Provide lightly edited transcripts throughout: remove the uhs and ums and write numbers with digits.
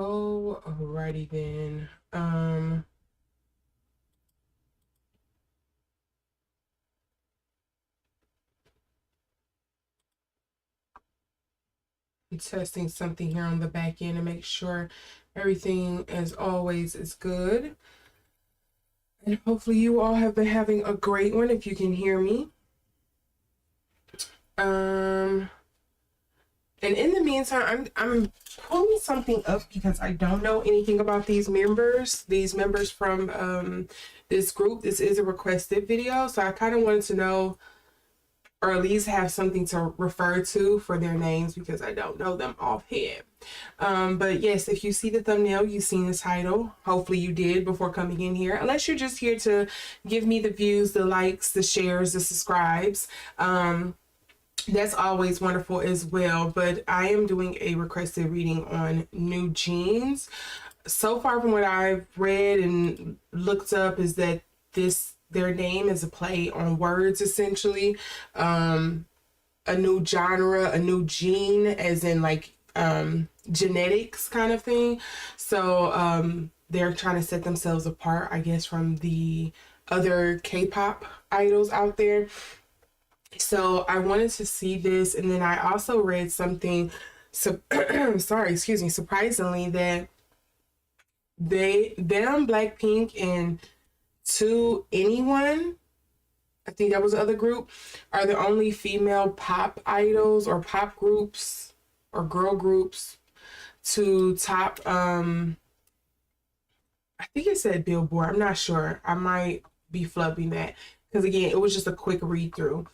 Alrighty then. I'm testing something here on the back end to make sure everything, as always, is good. And hopefully you all have been having a great one if you can hear me. And in the meantime, I'm pulling something up because I don't know anything about these members. These members from this group. This is a requested video, so I kind of wanted to know, or at least have something to refer to for their names because I don't know them offhand. But yes, if you see the thumbnail, you've seen the title. Hopefully you did before coming in here. Unless you're just here to give me the views, the likes, the shares, the subscribes. That's always wonderful as well. But I am doing a requested reading on New Jeans. So far from what I've read and looked up is that their name is a play on words, essentially. A new genre, a new gene, as in like genetics kind of thing. So they're trying to set themselves apart, I guess, from the other K-pop idols out there. So I wanted to see this, and then I also read something, sorry, excuse me, surprisingly, that them, Blackpink, and 2NE1, I think that was the other group, are the only female pop idols or pop groups or girl groups to top, I think it said Billboard. I'm not sure. I might be flubbing that because, again, it was just a quick read through.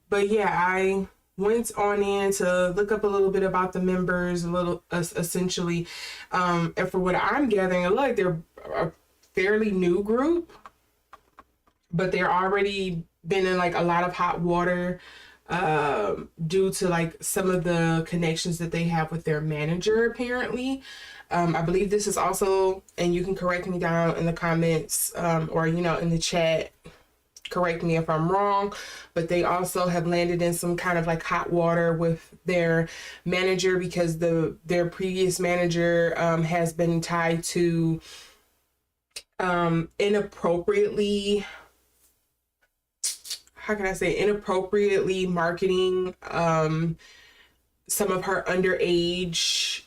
But yeah, I went on in to look up a little bit about the members, a little essentially. And for what I'm gathering, it looks like they're a fairly new group, but they're already been in like a lot of hot water due to like some of the connections that they have with their manager, apparently. I believe this is also, and you can correct me down in the comments or, you know, in the chat, correct me if I'm wrong, but they also have landed in some kind of like hot water with their manager because their previous manager has been tied to inappropriately, how can I say, inappropriately marketing some of her underage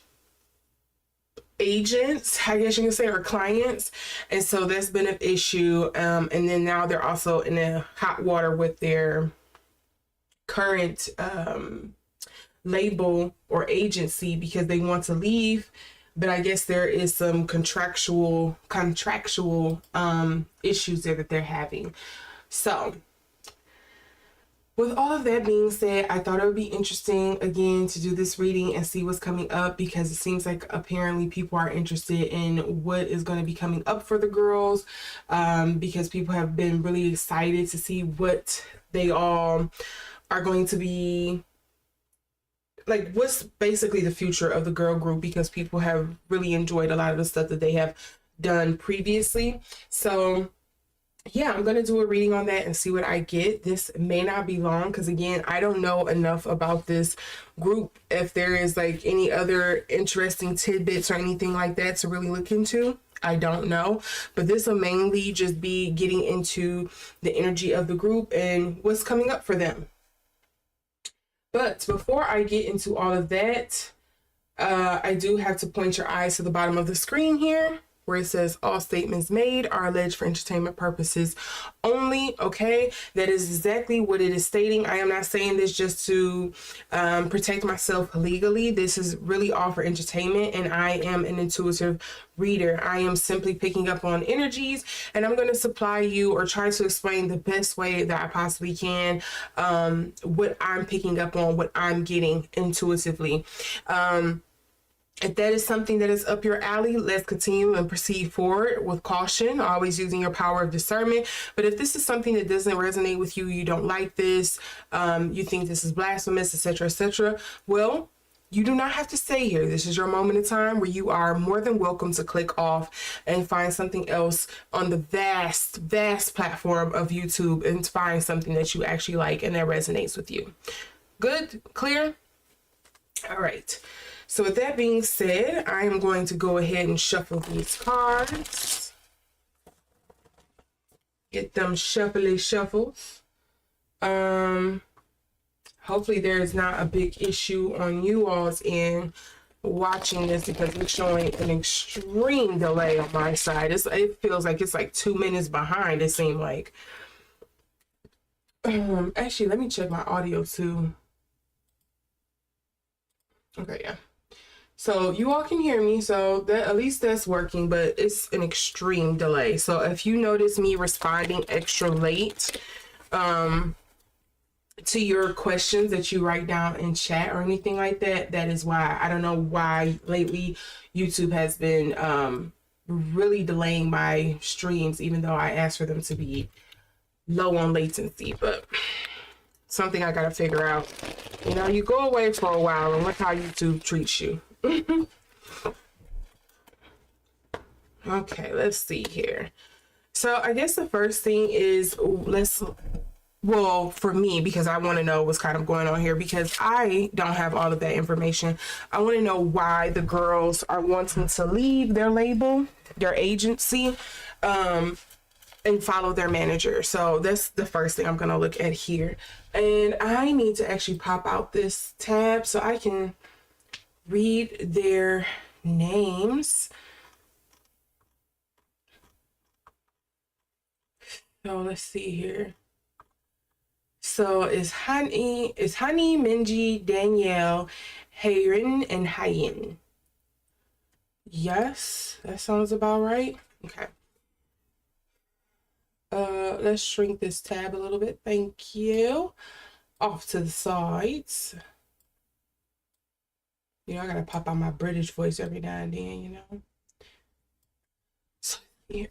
agents, I guess you can say, or clients. And so that's been an issue. And then now they're also in a hot water with their current label or agency because they want to leave. But I guess there is some contractual issues there that they're having. So with all of that being said, I thought it would be interesting, again, to do this reading and see what's coming up because it seems like apparently people are interested in what is going to be coming up for the girls because people have been really excited to see what they all are going to be, like what's basically the future of the girl group because people have really enjoyed a lot of the stuff that they have done previously. So yeah, I'm going to do a reading on that and see what I get. This may not be long because, again, I don't know enough about this group. If there is like any other interesting tidbits or anything like that to really look into, I don't know. But this will mainly just be getting into the energy of the group and what's coming up for them. But before I get into all of that, I do have to point your eyes to the bottom of the screen here, where it says all statements made are alleged for entertainment purposes only. Okay, that is exactly what it is stating. I am not saying this just to protect myself legally. This is really all for entertainment, and I am an intuitive reader. I am simply picking up on energies, and I'm going to supply you or try to explain the best way that I possibly can what I'm picking up on, what I'm getting intuitively. If that is something that is up your alley, let's continue and proceed forward with caution, always using your power of discernment. But if this is something that doesn't resonate with you, you don't like this, you think this is blasphemous, etc., well, you do not have to stay here. This is your moment in time where you are more than welcome to click off and find something else on the vast, vast platform of YouTube and find something that you actually like and that resonates with you. Good? Clear? All right. So with that being said, I am going to go ahead and shuffle these cards. Get them shuffly shuffles. Hopefully there is not a big issue on you all's end watching this, because it's showing an extreme delay on my side. It feels like it's like 2 minutes behind, it seemed like. Actually, let me check my audio too. Okay, yeah. So you all can hear me, so that at least that's working, but it's an extreme delay. So if you notice me responding extra late to your questions that you write down in chat or anything like that, that is why. I don't know why lately YouTube has been really delaying my streams, even though I asked for them to be low on latency, but something I gotta figure out. You know, you go away for a while and look how YouTube treats you. Okay, let's see here. So I guess the first thing is, well, for me, because I want to know what's kind of going on here, because I don't have all of that information. I want to know why the girls are wanting to leave their label, their agency, and follow their manager. So that's the first thing I'm going to look at here. And I need to actually pop out this tab so I can read their names. So let's see here. So it's Honey, Minji, Danielle, Hae-In, and Hae-In. Yes, that sounds about right. Okay. Let's shrink this tab a little bit. Thank you. Off to the sides. You know, I gotta pop out my British voice every now and then, you know. So here.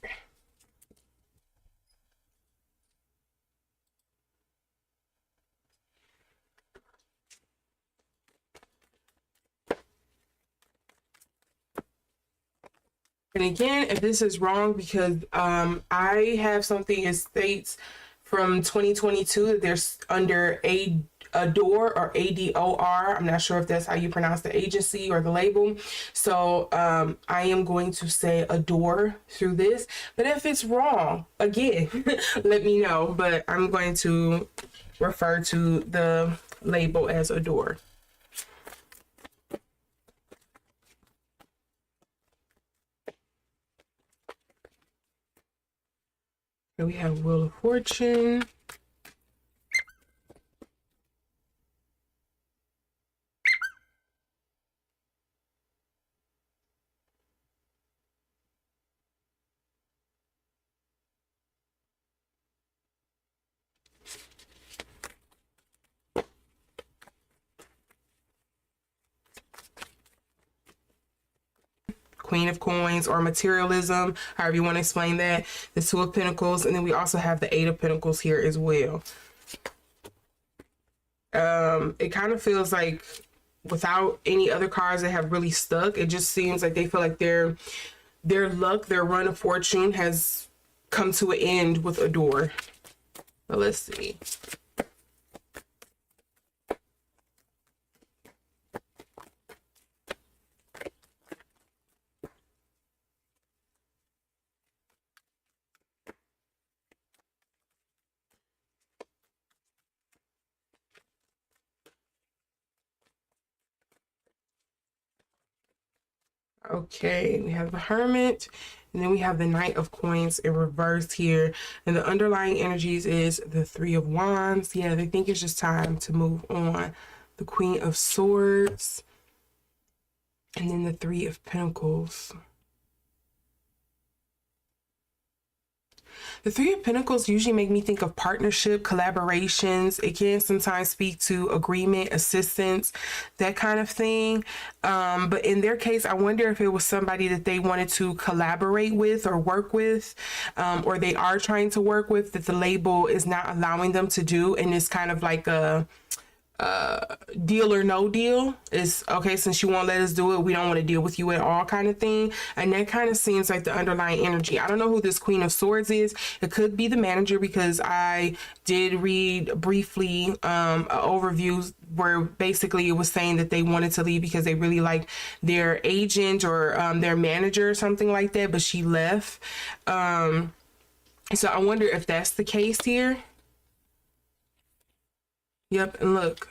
And again, if this is wrong, because I have something that states from 2022 that there's under Adore or ADOR. I'm not sure if that's how you pronounce the agency or the label. So I am going to say Adore through this. But if it's wrong, again, let me know. But I'm going to refer to the label as Adore. And we have Wheel of Fortune. Queen of Coins, or materialism, however you want to explain that. The Two of Pentacles, and then we also have the Eight of Pentacles here as well. It kind of feels like without any other cards that have really stuck, it just seems like they feel like their luck, their run of fortune has come to an end with Adore. But let's see. Okay, we have the Hermit, and then we have the Knight of Coins in reverse here. And the underlying energies is the Three of Wands. Yeah, they think it's just time to move on. The Queen of Swords, and then the Three of Pentacles. The Three of Pentacles usually make me think of partnership, collaborations. It can sometimes speak to agreement, assistance, that kind of thing. But in their case, I wonder if it was somebody that they wanted to collaborate with or work with, or they are trying to work with, that the label is not allowing them to do. And it's kind of like a deal or no deal. Is okay, since you won't let us do it, we don't want to deal with you at all, kind of thing. And that kind of seems like the underlying energy. I don't know who this Queen of Swords is. It could be the manager, because I did read briefly an overview where basically it was saying that they wanted to leave because they really liked their agent or their manager or something like that, but she left. So I wonder if that's the case here. Yep, and look,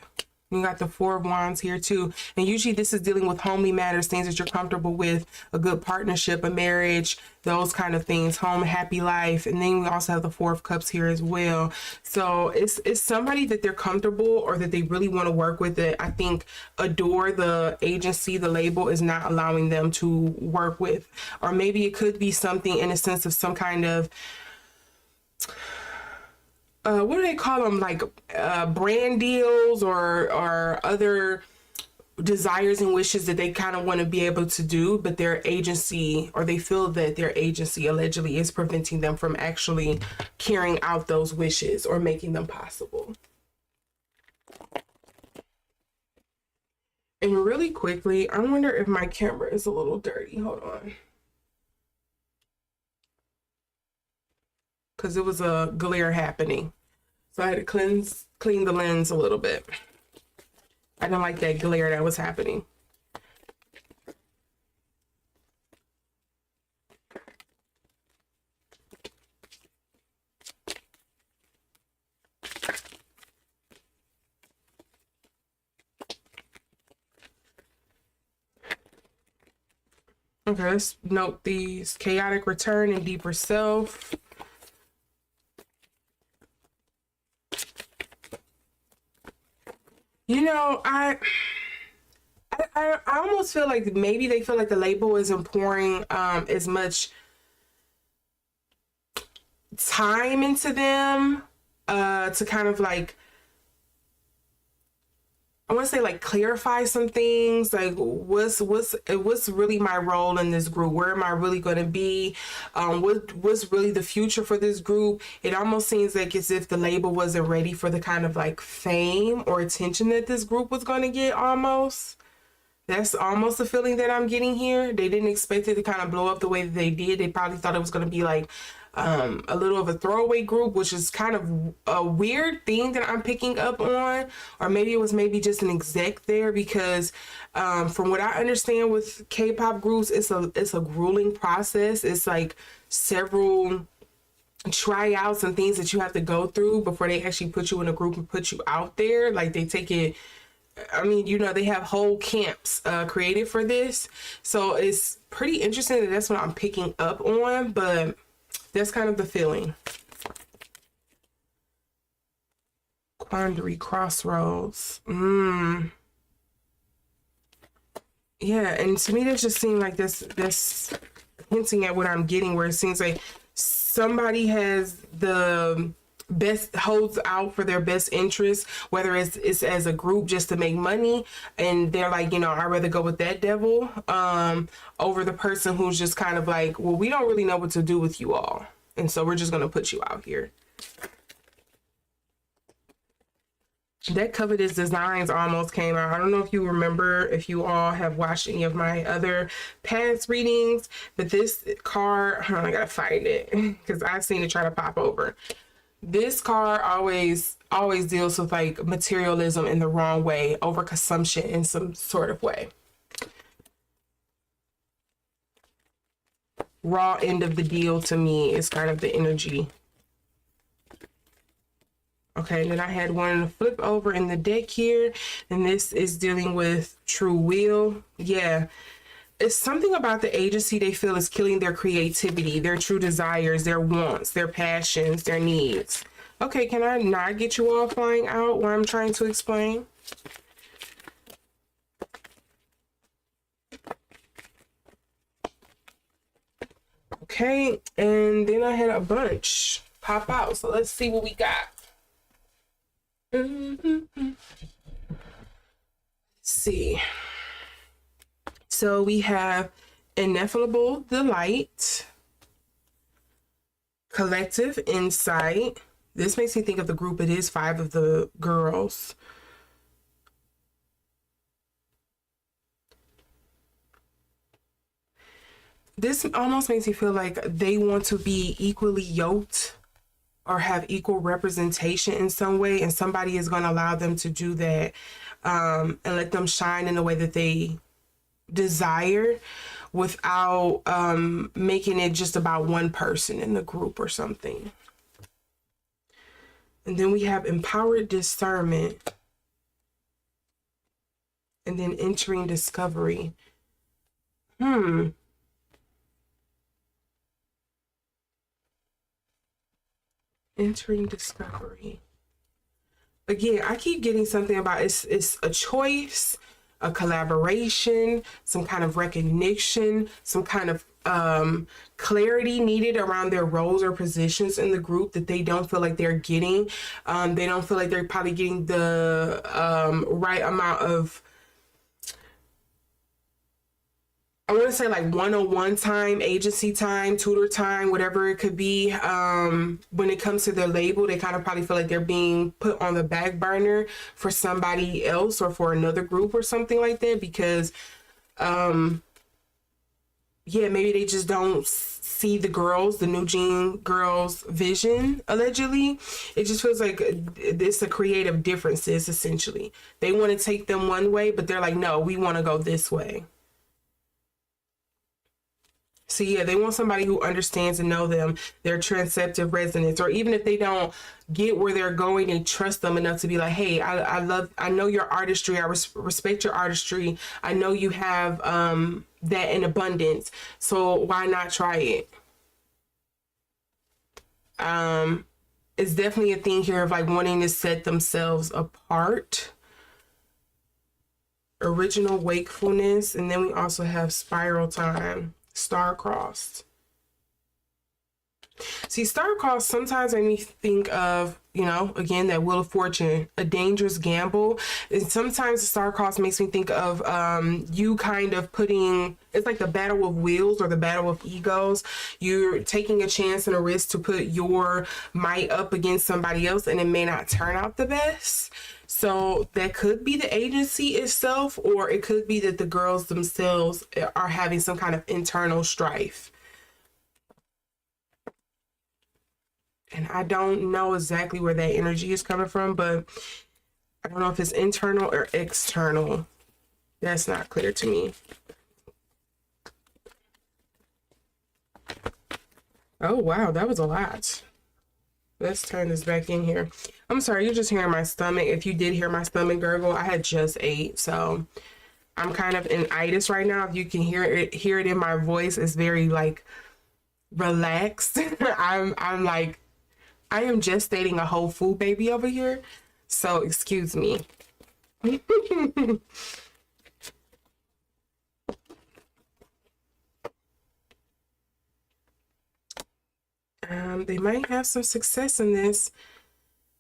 you got the Four of Wands here too. And usually this is dealing with homely matters, things that you're comfortable with, a good partnership, a marriage, those kind of things, home, happy life. And then we also have the Four of Cups here as well. So it's somebody that they're comfortable or that they really want to work with, that I think adore the agency, the label is not allowing them to work with. Or maybe it could be something in a sense of some kind of what do they call them, like brand deals or other desires and wishes that they kind of want to be able to do, but their agency, or they feel that their agency allegedly is preventing them from actually carrying out those wishes or making them possible. And really quickly, I wonder if my camera is a little dirty. Hold on. Because it was a glare happening. So I had to clean the lens a little bit. I don't like that glare that was happening. Okay, let's note these: chaotic return and deeper self. You know, I almost feel like maybe they feel like the label isn't pouring as much time into them to kind of like, I want to say, like, clarify some things, like what's really my role in this group? Where am I really going to be? What's really the future for this group? It almost seems like as if the label wasn't ready for the kind of like fame or attention that this group was going to get. Almost, that's almost the feeling that I'm getting here. They didn't expect it to kind of blow up the way that they did. They probably thought it was going to be like a little of a throwaway group, which is kind of a weird thing that I'm picking up on. Or maybe it was just an exec there, because from what I understand with K-pop groups, it's a grueling process. It's like several tryouts and things that you have to go through before they actually put you in a group and put you out there. Like, they take it, I mean, you know, they have whole camps created for this. So it's pretty interesting that that's what I'm picking up on, but that's kind of the feeling. Quandary, crossroads. Yeah, and to me, that just seemed like this hinting at what I'm getting, where it seems like somebody has the best, holds out for their best interest, whether it's as a group just to make money, and they're like, you know, I'd rather go with that devil over the person who's just kind of like, well, we don't really know what to do with you all, and so we're just going to put you out here. That Covetous Designs almost came out. I don't know if you remember, if you all have watched any of my other past readings, but this card, I gotta find it because I've seen it try to pop over. This card always deals with like materialism in the wrong way, overconsumption in some sort of way. Raw end of the deal to me is kind of the energy. Okay, and then I had one flip over in the deck here, and this is dealing with true will. Yeah, it's something about the agency they feel is killing their creativity, their true desires, their wants, their passions, their needs. Okay, can I not get you all flying out while I'm trying to explain? Okay, and then I had a bunch pop out, so let's see what we got. Let's see. So we have Ineffable Delight, Collective Insight. This makes me think of the group. It is 5 of the girls. This almost makes me feel like they want to be equally yoked or have equal representation in some way, and somebody is going to allow them to do that, and let them shine in the way that they desire without making it just about one person in the group or something. And then we have empowered discernment, and then entering discovery. Entering discovery. Again, I keep getting something about it's a choice, a collaboration, some kind of recognition, some kind of clarity needed around their roles or positions in the group that they don't feel like they're getting. They don't feel like they're probably getting the right amount of, I want to say, like one-on-one time, agency time, tutor time, whatever it could be. When it comes to their label, they kind of probably feel like they're being put on the back burner for somebody else or for another group or something like that, because yeah, maybe they just don't see the girls, the New Jean girls' vision, allegedly. It just feels like it's a creative differences, essentially. They want to take them one way, but they're like, no, we want to go this way. So yeah, they want somebody who understands and know them, their transceptive resonance, or even if they don't get where they're going, they trust them enough to be like, hey, I know your artistry. I respect your artistry. I know you have that in abundance. So why not try it? It's definitely a thing here of like wanting to set themselves apart. Original wakefulness. And then we also have spiral time. Star-crossed. See, star-crossed sometimes make me think of, you know, again, that Wheel of Fortune, a dangerous gamble. And sometimes the star-crossed makes me think of you kind of putting, it's like the battle of wheels or the battle of egos. You're taking a chance and a risk to put your might up against somebody else, and it may not turn out the best. So that could be the agency itself, or it could be that the girls themselves are having some kind of internal strife. And I don't know exactly where that energy is coming from, but I don't know if it's internal or external. That's not clear to me. Oh, wow, that was a lot. Let's turn this back in here. I'm sorry, you're just hearing my stomach. If you did hear my stomach gurgle, I had just ate, so I'm kind of in itis right now. If you can hear it in my voice, it's very like relaxed. I'm like, I am gestating a whole food baby over here, so excuse me. They might have some success in this.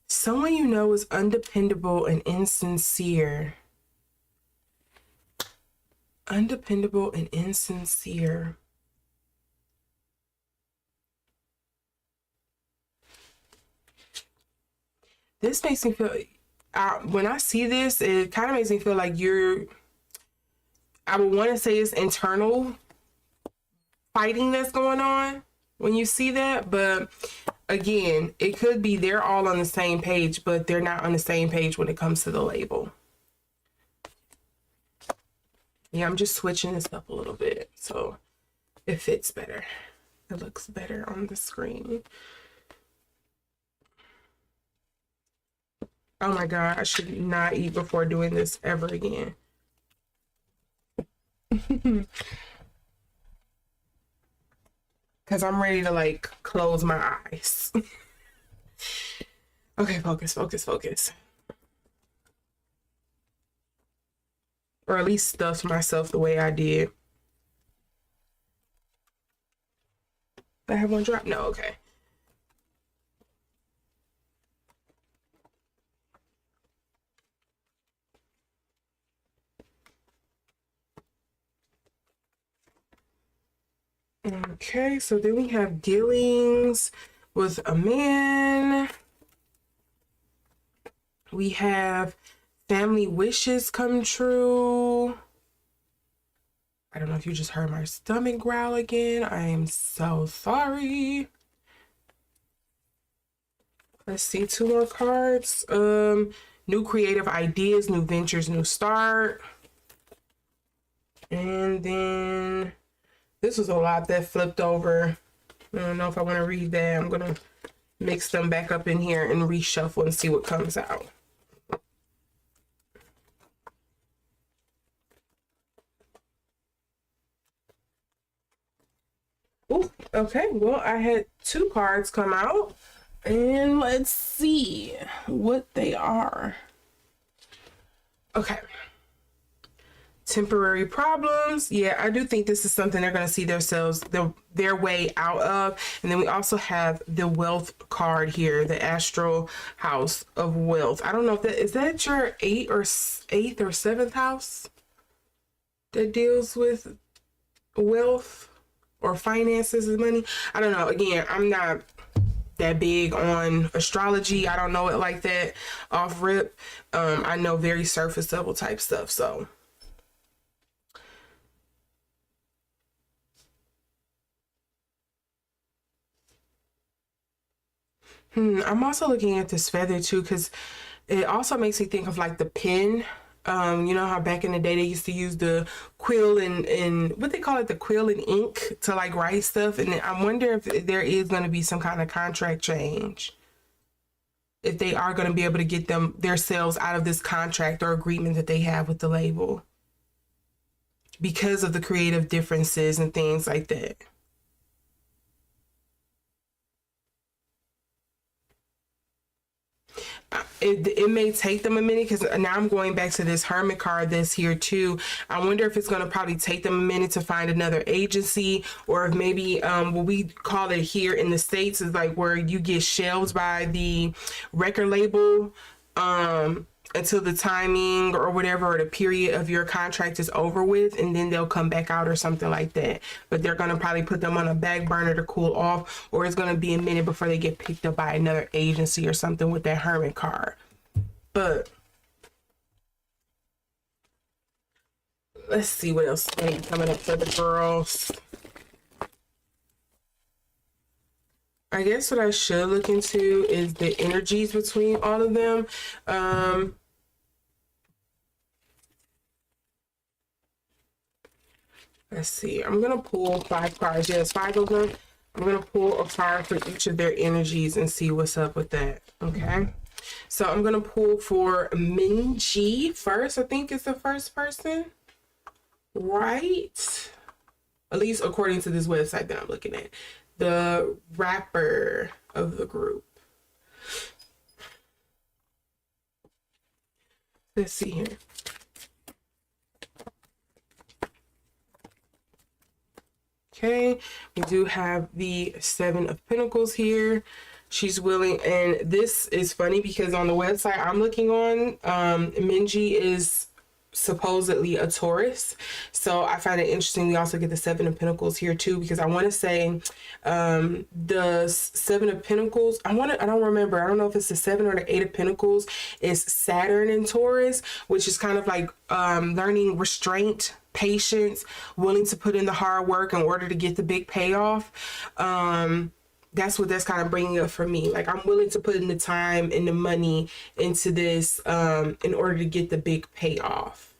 Someone you know is undependable and insincere. Undependable and insincere. This makes me feel, when I see this, it kind of makes me feel like I would want to say it's internal fighting that's going on when you see that, but again, it could be they're all on the same page, but they're not on the same page when it comes to the label. Yeah, I'm just switching this up a little bit so it fits better. It looks better on the screen. Oh my God, I should not eat before doing this ever again. Because I'm ready to like close my eyes. Okay, focus, focus, focus. Or at least stuff myself the way I did. I have one drop? No, okay. Okay, so then we have dealings with a man. We have family wishes come true. I don't know if you just heard my stomach growl again. I am so sorry. Let's see, 2 more cards. New creative ideas, new ventures, new start. And then this was a lot that flipped over. I don't know if I want to read that. I'm going to mix them back up in here and reshuffle and see what comes out. Ooh, okay, well, I had 2 cards come out. And let's see what they are. Okay. Temporary problems. Yeah, I do think this is something they're going to see themselves, their way out of. And then we also have the wealth card here, the astral house of wealth. I don't know if that is that your 8th or 7th house that deals with wealth or finances and money. I don't know. Again, I'm not that big on astrology. I don't know it like that off rip. I know very surface level type stuff. So I'm also looking at this feather too, because it also makes me think of like the pen. You know how back in the day they used to use the quill and what they call it, the quill and ink to like write stuff. And I wonder if there is going to be some kind of contract change. If they are going to be able to get themselves out of this contract or agreement that they have with the label because of the creative differences and things like that. It may take them a minute because now I'm going back to this Hermit card that's here too. I wonder if it's going to probably take them a minute to find another agency, or if maybe what we call it here in the States is like where you get shelved by the record label until the timing or whatever, or the period of your contract is over with, and then they'll come back out or something like that. But they're going to probably put them on a back burner to cool off, or it's going to be a minute before they get picked up by another agency or something with that Hermit card. But let's see what else is coming up for the girls. I guess what I should look into is the energies between all of them. Let's see. I'm going to pull 5 cards. Yes, 5 of them. I'm going to pull a card for each of their energies and see what's up with that. Okay. So I'm going to pull for Minji first. I think it's the first person. Right? At least according to this website that I'm looking at. The rapper of the group. Let's see here. Okay, we do have the 7 of Pentacles here. She's willing, and this is funny because on the website I'm looking on, Minji is supposedly a Taurus. So I find it interesting. We also get the 7 of Pentacles here too, because I want to say the 7 of Pentacles, I don't remember. I don't know if it's the 7 or the 8 of Pentacles is Saturn in Taurus, which is kind of like learning restraint, patience, willing to put in the hard work in order to get the big payoff. That's what that's kind of bringing up for me. Like, I'm willing to put in the time and the money into this in order to get the big payoff.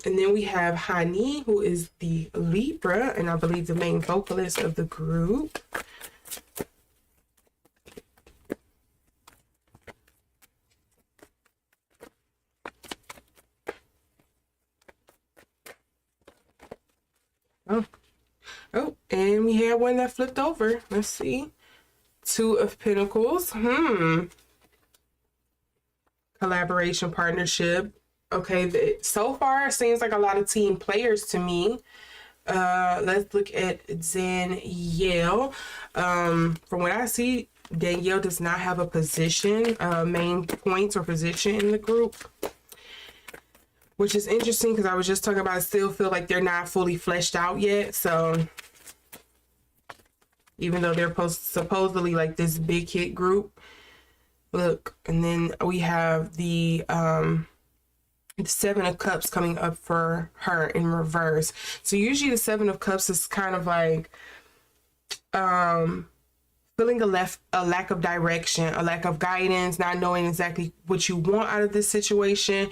And then we have Hani, who is the Libra, and I believe the main vocalist of the group. Oh, and we had one that flipped over. Let's see. 2 of Pentacles. Collaboration, partnership. Okay, so far it seems like a lot of team players to me. Let's look at Danielle. From what I see, Danielle does not have a position, main points or position in the group. Which is interesting because I was just talking about I still feel like they're not fully fleshed out yet. So even though they're supposedly like this big hit group. Look, and then we have the the Seven of Cups coming up for her in reverse. So usually the Seven of Cups is kind of like feeling a lack of direction, a lack of guidance, not knowing exactly what you want out of this situation.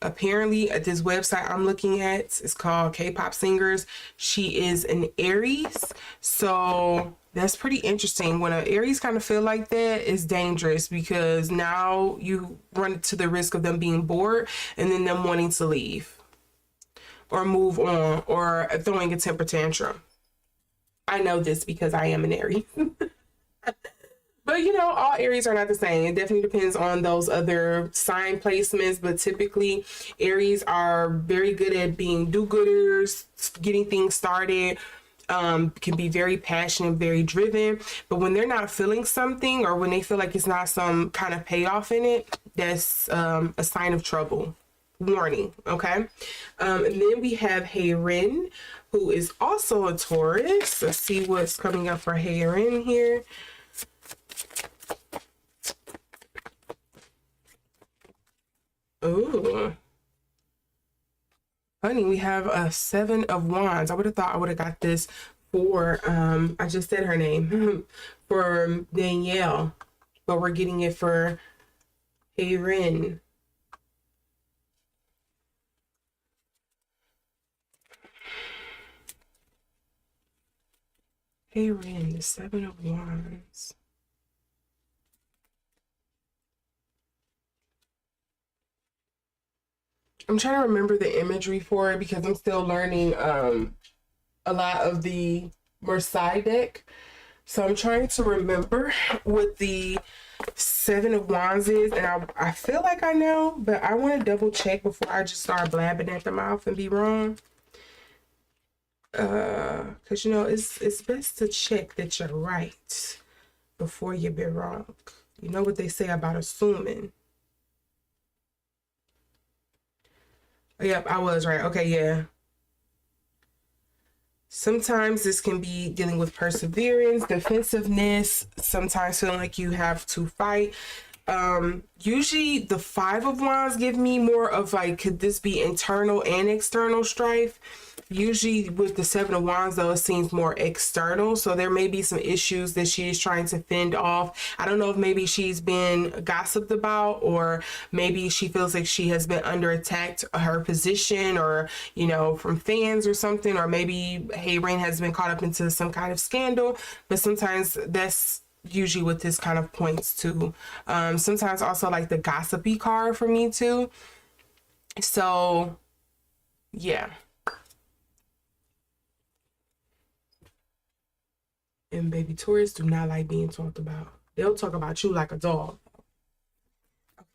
Apparently at this website I'm looking at, it's called K-pop Singers. She is an Aries, so that's pretty interesting. When an Aries kind of feel like that, it's dangerous, because now you run to the risk of them being bored and then them wanting to leave or move on or throwing a temper tantrum. I know this because I am an Aries. But you know, all Aries are not the same. It definitely depends on those other sign placements, but typically Aries are very good at being do-gooders, getting things started, can be very passionate, very driven. But when they're not feeling something, or when they feel like it's not some kind of payoff in it, that's a sign of trouble. Warning, okay? And then we have Hae-In, who is also a Taurus. Let's see what's coming up for Hae-In here. Ooh. Honey, we have a Seven of Wands. I would have thought I would have got this for, I just said her name, for Danielle, but we're getting it for Hae-In. Hae-In, the Seven of Wands. I'm trying to remember the imagery for it because I'm still learning a lot of the Marseille deck. So I'm trying to remember what the Seven of Wands is, and I feel like I know, but I want to double check before I just start blabbing at the mouth and be wrong. Because you know, it's best to check that you're right before you be wrong. You know what they say about assuming. Yep, I was right. Okay, yeah. Sometimes this can be dealing with perseverance, defensiveness, sometimes feeling like you have to fight. Usually the Five of Wands give me more of like, could this be internal and external strife? Usually with the Seven of Wands, though, it seems more external. So there may be some issues that she is trying to fend off. I don't know if maybe she's been gossiped about, or maybe she feels like she has been under attack, her position, or, you know, from fans or something, or maybe Hae-In has been caught up into some kind of scandal. But sometimes that's usually what this kind of points to. Sometimes also like the gossipy card for me too. So yeah. And baby, tourists do not like being talked about. They'll talk about you like a dog.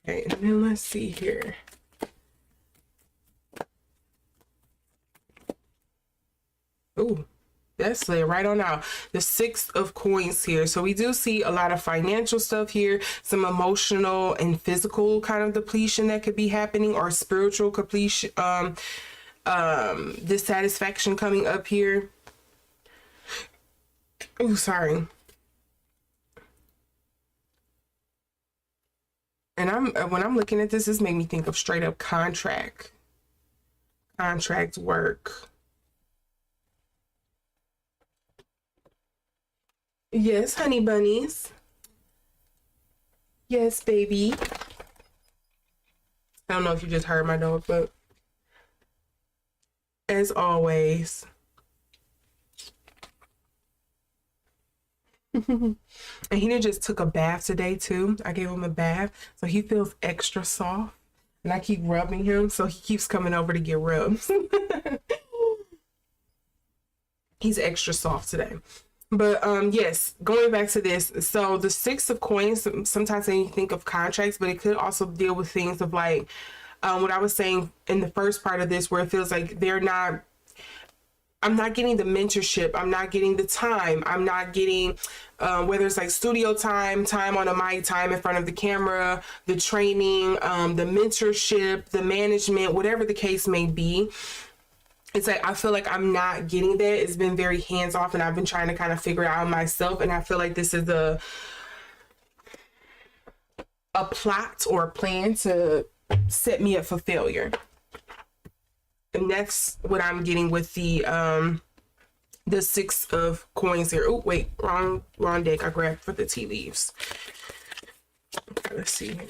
Okay, and then let's see here. Ooh, that slid right on out. The Six of Coins here. So we do see a lot of financial stuff here, some emotional and physical kind of depletion that could be happening, or spiritual completion, dissatisfaction coming up here. Oh, sorry. And when I'm looking at this made me think of straight up contract work. Yes, honey bunnies. Yes, baby. I don't know if you just heard my dog, but as always. And he just took a bath today too. I gave him a bath, so he feels extra soft, and I keep rubbing him, so he keeps coming over to get rubs. He's extra soft today. But yes, going back to this, so the Six of Coins, sometimes when you think of contracts, but it could also deal with things of like what I was saying in the first part of this, where it feels like I'm not getting the mentorship, I'm not getting the time, I'm not getting whether it's like studio time, time on a mic, time in front of the camera, the training, the mentorship, the management, whatever the case may be. It's like I feel like I'm not getting that. It's been very hands off, and I've been trying to kind of figure it out myself, and I feel like this is a plot or a plan to set me up for failure. And that's what I'm getting with the 6 of coins here. Oh, wait, wrong deck. I grabbed for the tea leaves. Okay, let's see here.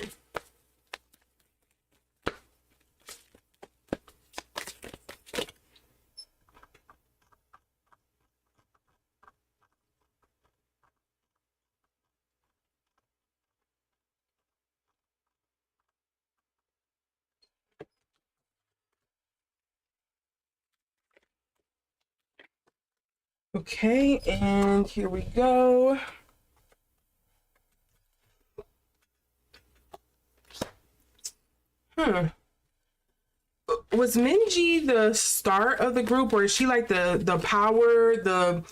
Okay, and here we go. Was Minji the start of the group, or is she like the power, the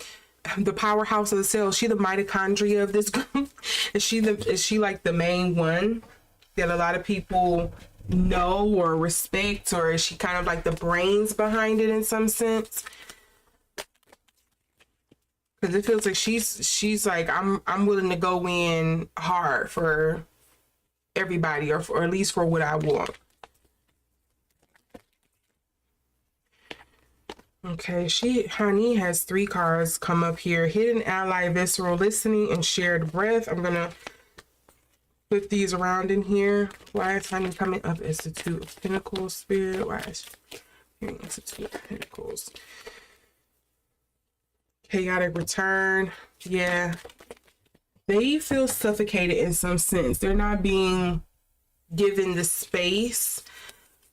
powerhouse of the cell? Is she the mitochondria of this group? Is she like the main one that a lot of people know or respect, or is she kind of like the brains behind it in some sense? Because it feels like she's like, I'm willing to go in hard for everybody, or at least for what I want. Okay, Hani has 3 cards come up here: hidden ally, visceral listening, and shared breath. I'm gonna flip these around in here. Why is Hani coming up as the 2 of Pentacles, Spirit? Why is she hearing as the 2 of Pentacles? Chaotic return. Yeah, they feel suffocated in some sense. They're not being given the space,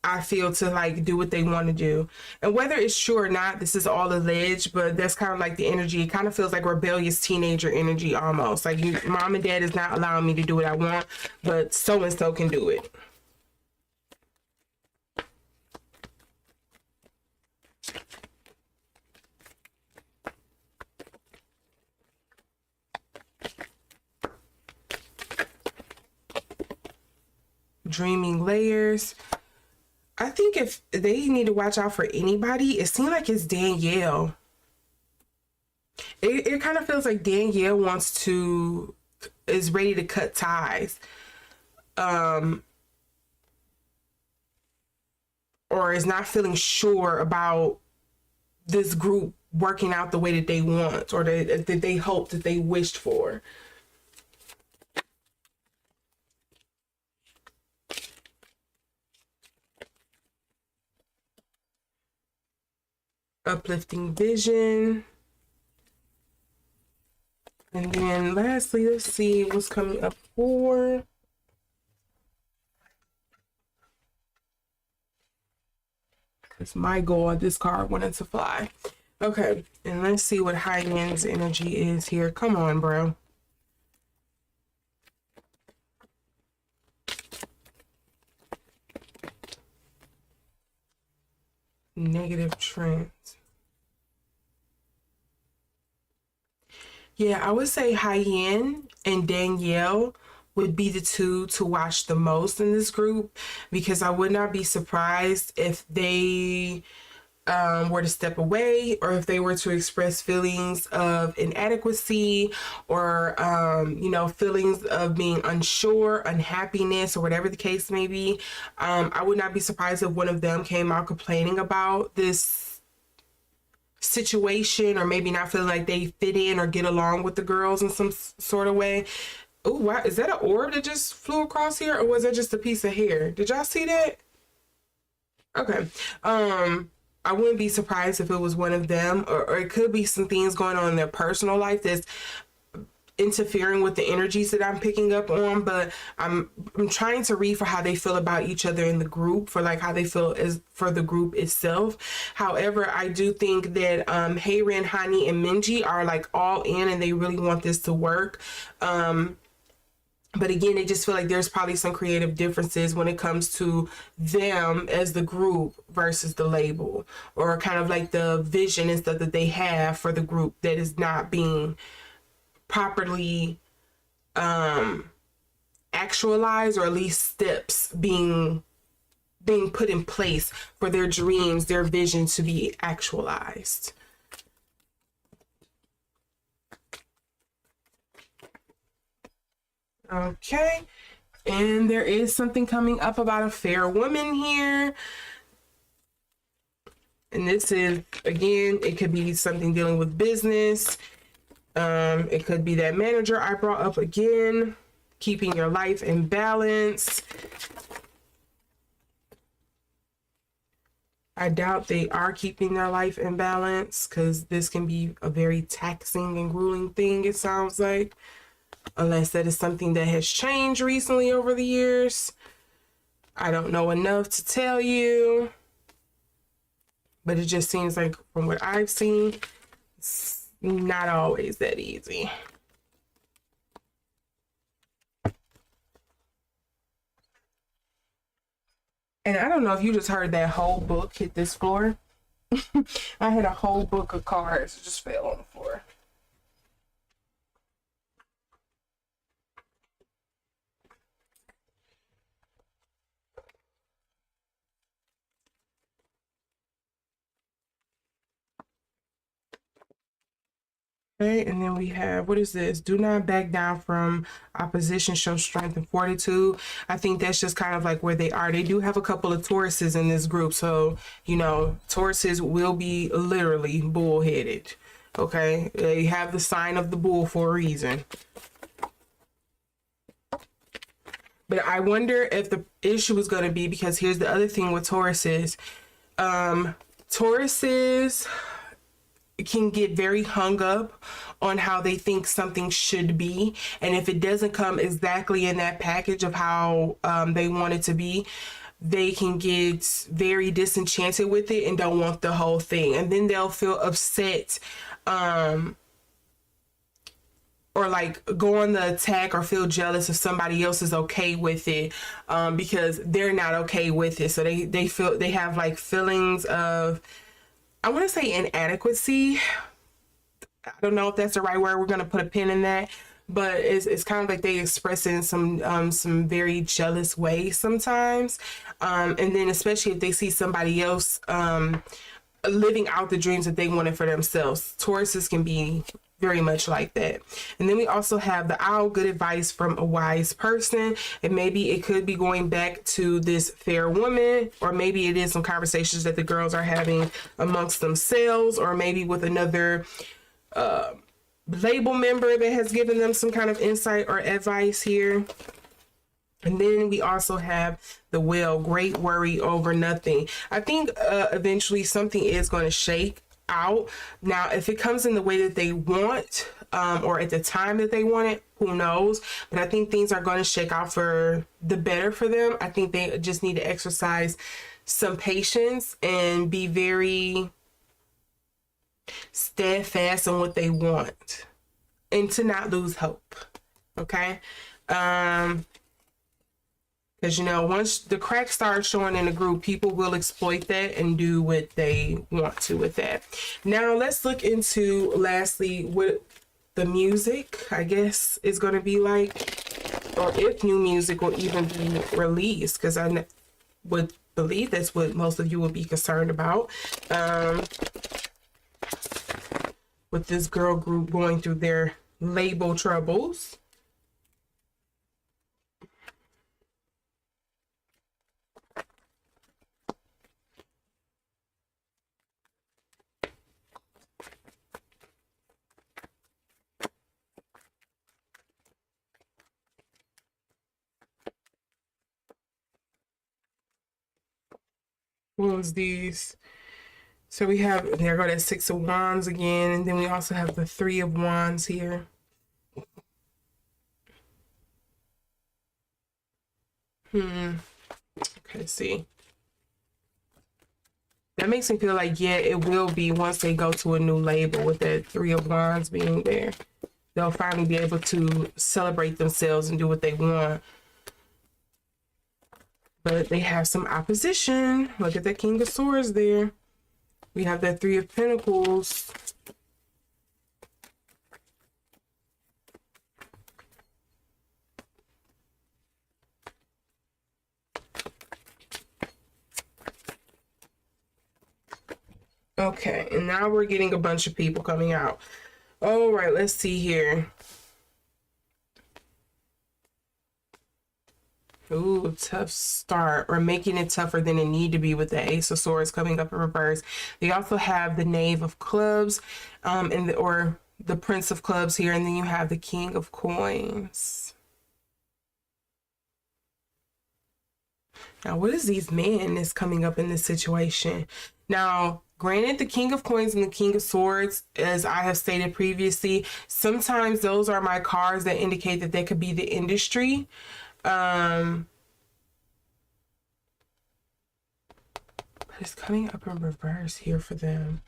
I feel, to like do what they want to do. And whether it's true or not, this is all alleged, but that's kind of like the energy. It kind of feels like rebellious teenager energy almost. Like, mom and dad is not allowing me to do what I want, but so and so can do it. Dreaming layers. I think if they need to watch out for anybody, it seems like it's Danielle. It kind of feels like Danielle is ready to cut ties. Or is not feeling sure about this group working out the way that they want, or that they hope, that they wished for. Uplifting vision. And then lastly, let's see what's coming up for it's my goal. This card wanted to fly. Okay, and let's see what Hae-In's energy is here. Come on, bro. Negative trends. Yeah, I would say Hae-In and Danielle would be the 2 to watch the most in this group, because I would not be surprised if they were to step away, or if they were to express feelings of inadequacy, or feelings of being unsure, unhappiness, or whatever the case may be. I would not be surprised if one of them came out complaining about this situation, or maybe not feeling like they fit in or get along with the girls in some sort of way. Oh, wow, is that an orb that just flew across here, or was that just a piece of hair? Did y'all see that? Okay. I wouldn't be surprised if it was one of them, or it could be some things going on in their personal life that's interfering with the energies that I'm picking up on. But I'm trying to read for how they feel about each other in the group, for like how they feel as for the group itself. However, I do think that Hae-In, Hani, and Minji are like all in, and they really want this to work. But again, they just feel like there's probably some creative differences when it comes to them as the group versus the label, or kind of like the vision and stuff that they have for the group that is not being properly actualized, or at least steps being put in place for their dreams, their vision to be actualized. Okay, And there is something coming up about a fair woman here. And this is, again, it could be something dealing with business. It could be that manager I brought up again, keeping your life in balance. I doubt they are keeping their life in balance, because this can be a very taxing and grueling thing, it sounds like. Unless that is something that has changed recently over the years. I don't know enough to tell you. But it just seems like, from what I've seen, it's not always that easy. And I don't know if you just heard that whole book hit this floor. I had a whole book of cards just fell on the floor. Okay, and then we have, what is this? Do not back down from opposition, show strength and fortitude. I think that's just kind of like where they are. They do have a couple of Tauruses in this group. So, you know, Tauruses will be literally bullheaded. Okay, they have the sign of the bull for a reason. But I wonder if the issue is going to be, because here's the other thing with Tauruses. Tauruses can get very hung up on how they think something should be, and if it doesn't come exactly in that package of how they want it to be, they can get very disenchanted with it and don't want the whole thing, and then they'll feel upset or like go on the attack or feel jealous if somebody else is okay with it, because they're not okay with it. So they feel, they have like feelings of, I want to say, inadequacy. I don't know if that's the right word. We're going to put a pin in that, but it's kind of like they express it in some very jealous way sometimes. And then especially if they see somebody else living out the dreams that they wanted for themselves. Tauruses can be very much like that. And then we also have the owl, good advice from a wise person. And maybe it could be going back to this fair woman, or maybe it is some conversations that the girls are having amongst themselves, or maybe with another label member that has given them some kind of insight or advice here. And then we also have the whale, great worry over nothing. I think eventually something is going to shake out. Now, if it comes in the way that they want, or at the time that they want it, who knows? But I think things are going to shake out for the better for them. I think they just need to exercise some patience and be very steadfast on what they want, and to not lose hope. Okay. Because, you know, once the cracks start showing in the group, people will exploit that and do what they want to with that. Now, let's look into, lastly, what the music, I guess, is going to be like, or if new music will even be released, because I would believe that's what most of you would be concerned about. With this girl group going through their label troubles. What was these? So we have, there go that Six of Wands again, and then we also have the Three of Wands here. Okay, see. That makes me feel like, yeah, it will be once they go to a new label with that Three of Wands being there. They'll finally be able to celebrate themselves and do what they want. But they have some opposition. Look at the King of Swords there. We have that Three of Pentacles. Okay, and now we're getting a bunch of people coming out. All right, let's see here. Ooh, tough start, or making it tougher than it need to be with the Ace of Swords coming up in reverse. They also have the Knave of Clubs, or the Prince of Clubs here, and then you have the King of Coins. Now, what is these men that's coming up in this situation? Now, granted, the King of Coins and the King of Swords, as I have stated previously, sometimes those are my cards that indicate that they could be the industry. But it's coming up in reverse here for them.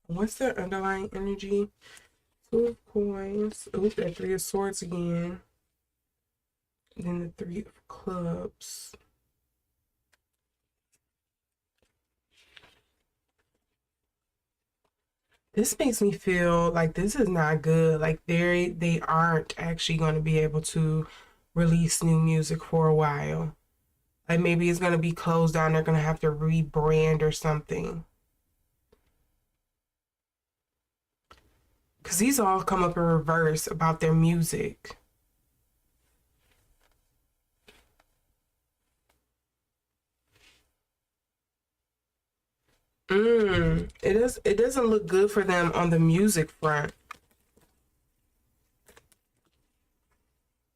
What's their underlying energy? Two of Coins. Ooh, that Three of Swords again. And then the Three of Clubs. This makes me feel like this is not good. Like they aren't actually going to be able to release new music for a while. Like maybe it's going to be closed down. They're going to have to rebrand or something. Because these all come up in reverse about their music. It doesn't look good for them on the music front.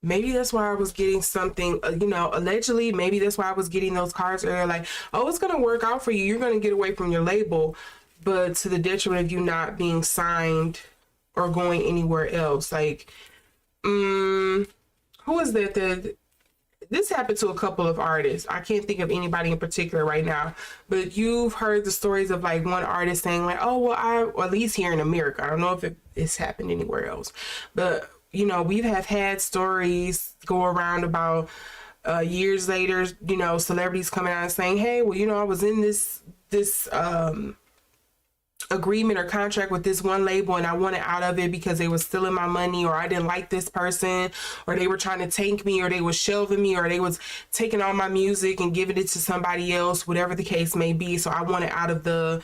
Maybe that's why I was getting something, allegedly, maybe that's why I was getting those cards earlier, like, oh, it's going to work out for you. You're going to get away from your label, but to the detriment of you not being signed or going anywhere else. Like, who is that? This happened to a couple of artists. I can't think of anybody in particular right now, but you've heard the stories of like one artist saying like, oh, well, at least here in America, I don't know if it's happened anywhere else, but we've had stories go around about years later, celebrities coming out and saying, hey, well, I was in this agreement or contract with this one label and I wanted out of it because they were stealing my money, or I didn't like this person, or they were trying to tank me, or they was shelving me, or they was taking all my music and giving it to somebody else, whatever the case may be. So I wanted out of the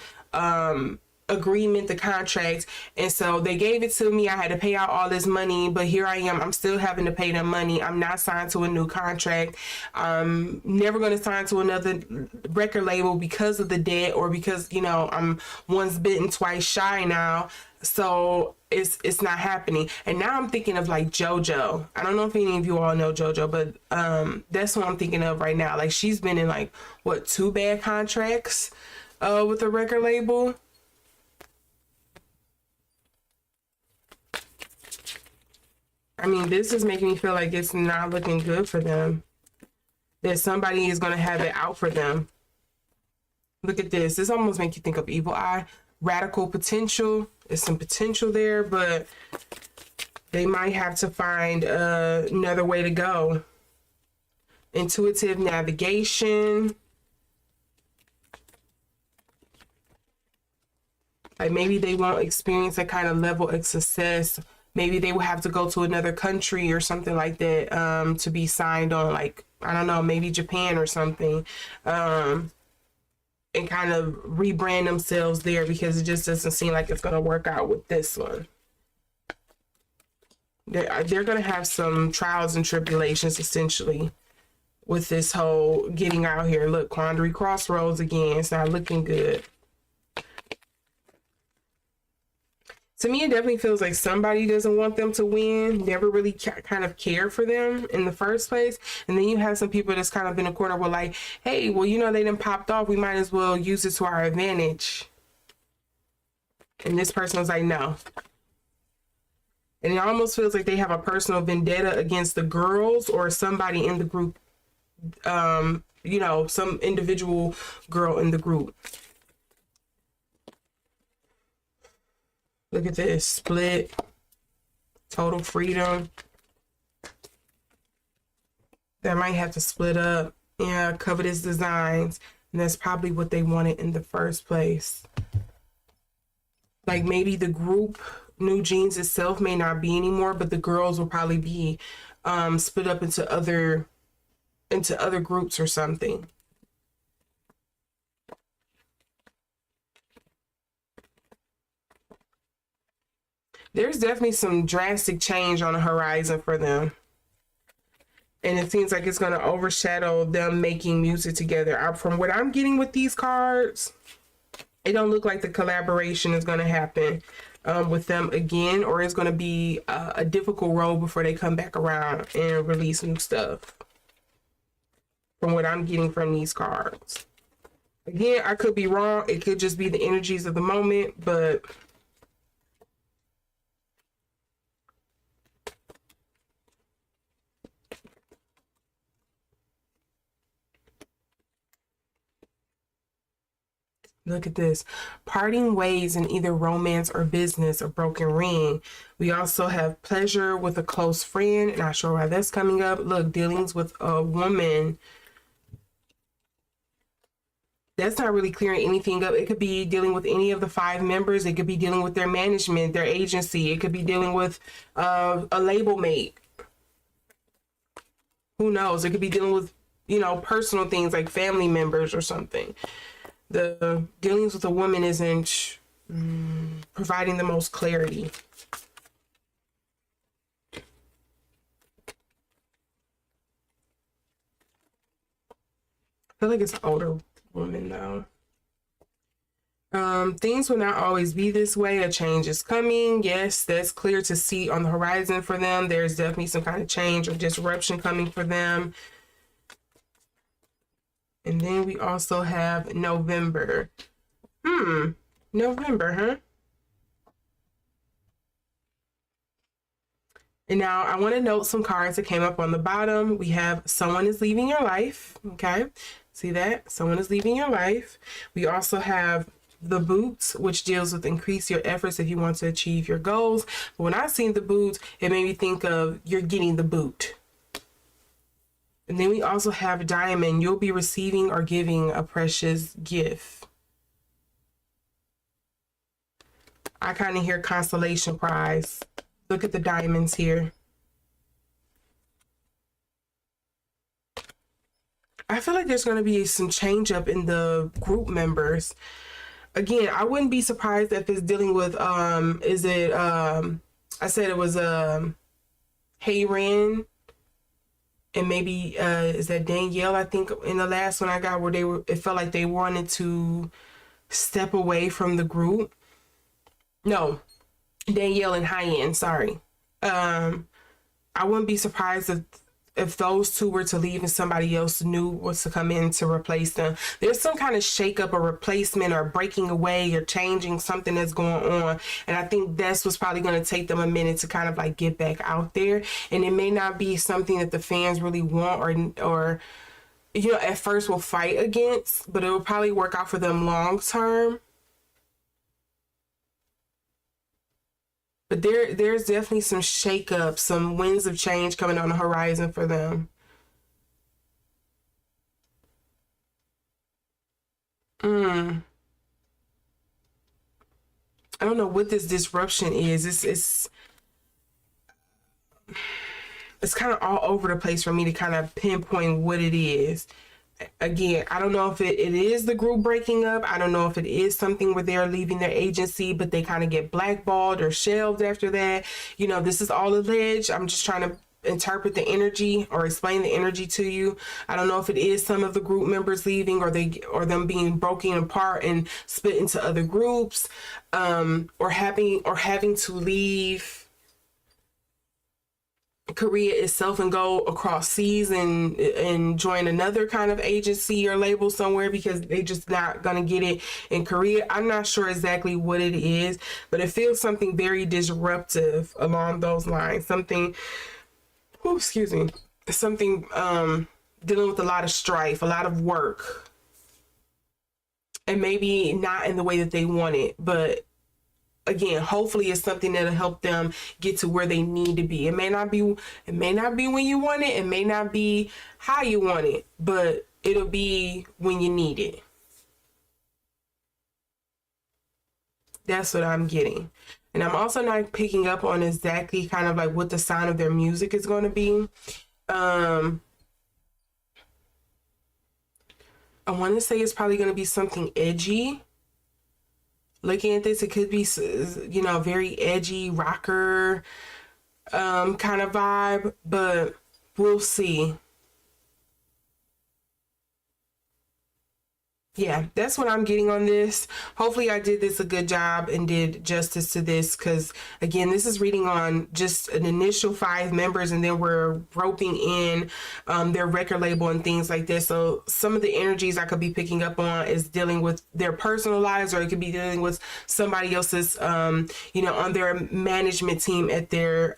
agreement, the contract, and so they gave it to me. I had to pay out all this money, but here I am, I'm still having to pay them money. I'm not signed to a new contract. I'm never going to sign to another record label because of the debt, or because I'm once bitten twice shy now, so it's not happening. And now I'm thinking of like JoJo. I don't know if any of you all know JoJo, but that's what I'm thinking of right now. Like, she's been in like what, 2 bad contracts with a record label. I mean, this is making me feel like it's not looking good for them. That somebody is going to have it out for them. Look at this. This almost makes you think of Evil Eye. Radical potential. There's some potential there, but they might have to find another way to go. Intuitive navigation. Like maybe they won't experience that kind of level of success. Maybe they will have to go to another country or something like that to be signed on, like, I don't know, maybe Japan or something, and kind of rebrand themselves there, because it just doesn't seem like it's going to work out with this one. They're going to have some trials and tribulations, essentially, with this whole getting out here. Look, Quandary Crossroads again. It's not looking good. To me, it definitely feels like somebody doesn't want them to win, never really kind of care for them in the first place. And then you have some people that's kind of in a corner with like, hey, well, they done popped off. We might as well use it to our advantage. And this person was like, no. And it almost feels like they have a personal vendetta against the girls or somebody in the group, some individual girl in the group. Look at this, split, total freedom. They might have to split up. Yeah, covetous designs. And that's probably what they wanted in the first place. Like maybe the group, New Jeans itself, may not be anymore, but the girls will probably be split up into other groups or something. There's definitely some drastic change on the horizon for them. And it seems like it's going to overshadow them making music together. From what I'm getting with these cards, it don't look like the collaboration is going to happen with them again, or it's going to be a difficult road before they come back around and release new stuff. From what I'm getting from these cards. Again, I could be wrong. It could just be the energies of the moment, but look at this. Parting ways in either romance or business, a broken ring. We also have pleasure with a close friend. Not sure why that's coming up. Look, dealings with a woman. That's not really clearing anything up. It could be dealing with any of the 5 members. It could be dealing with their management, their agency. It could be dealing with a label mate. Who knows? It could be dealing with, you know, personal things like family members or something. The dealings with a woman isn't providing the most clarity. I feel like it's an older woman though. Things will not always be this way. A change is coming. Yes, that's clear to see on the horizon for them. There's definitely some kind of change or disruption coming for them. And then we also have November. November, huh? And now I want to note some cards that came up on the bottom. We have someone is leaving your life. Okay. See that? Someone is leaving your life. We also have the boots, which deals with increase your efforts if you want to achieve your goals. But when I seen the boots, it made me think of you're getting the boot. And then we also have diamond. You'll be receiving or giving a precious gift. I kind of hear consolation prize. Look at the diamonds here. I feel like there's going to be some change up in the group members. Again, I wouldn't be surprised if it's dealing with, I said it was Hae-In. And maybe, is that Danielle, I think, in the last one I got where it felt like they wanted to step away from the group. No, Danielle and Hae-In, sorry. I wouldn't be surprised if those two were to leave and somebody else new was to come in to replace them. There's some kind of shakeup or replacement or breaking away or changing something that's going on. And I think that's what's probably going to take them a minute to kind of like get back out there. And it may not be something that the fans really want or you know, at first will fight against, but it will probably work out for them long term. But there's definitely some shakeup, some winds of change coming on the horizon for them. I don't know what this disruption is. It's kind of all over the place for me to kind of pinpoint what it is. Again, I don't know if it is the group breaking up. I don't know if it is something where they're leaving their agency, but they kind of get blackballed or shelved after that. You know, this is all alleged. I'm just trying to interpret the energy or explain the energy to you. I don't know if it is some of the group members leaving or them being broken apart and split into other groups, or having to leave Korea itself and go across seas and join another kind of agency or label somewhere because they just not gonna get it in Korea. I'm not sure exactly what it is, but it feels something very disruptive along those lines. Something something dealing with a lot of strife, a lot of work, and maybe not in the way that they want it, but again, hopefully it's something that'll help them get to where they need to be. It may not be when you want it, it may not be how you want it, but it'll be when you need it. That's what I'm getting. And I'm also not picking up on exactly kind of like what the sound of their music is going to be. I want to say it's probably going to be something edgy. Looking at this, it could be, you know, very edgy rocker kind of vibe, but we'll see. Yeah, that's what I'm getting on this. Hopefully I did this a good job and did justice to this, because again, this is reading on just an initial 5 members, and then we're roping in their record label and things like this. So some of the energies I could be picking up on is dealing with their personal lives, or it could be dealing with somebody else's, you know, on their management team at their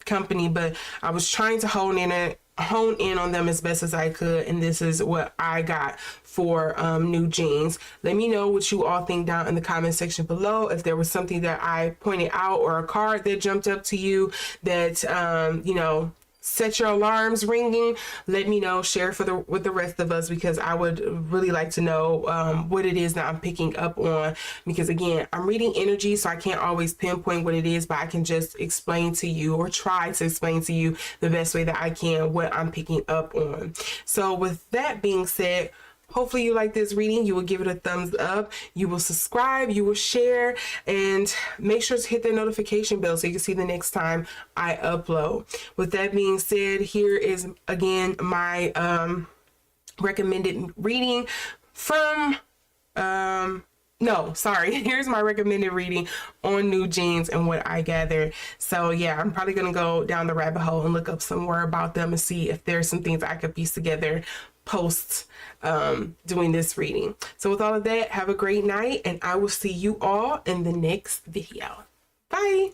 company. But I was trying to hone in on them as best as I could, and this is what I got for New Jeans. Let me know what you all think down in the comment section below. If there was something that I pointed out or a card that jumped up to you that you know, set your alarms ringing, let me know. Share with the rest of us, because I would really like to know what it is that I'm picking up on, because again, I'm reading energy, so I can't always pinpoint what it is, but I can just explain to you, or try to explain to you the best way that I can, what I'm picking up on. So with that being said, hopefully you like this reading. You will give it a thumbs up, you will subscribe, you will share, and make sure to hit the notification bell so you can see the next time I upload. With that being said, here is again my recommended reading from here's my recommended reading on New Jeans and what I gathered. So yeah, I'm probably gonna go down the rabbit hole and look up some more about them and see if there's some things I could piece together post doing this reading. So with all of that, have a great night, and I will see you all in the next video. Bye.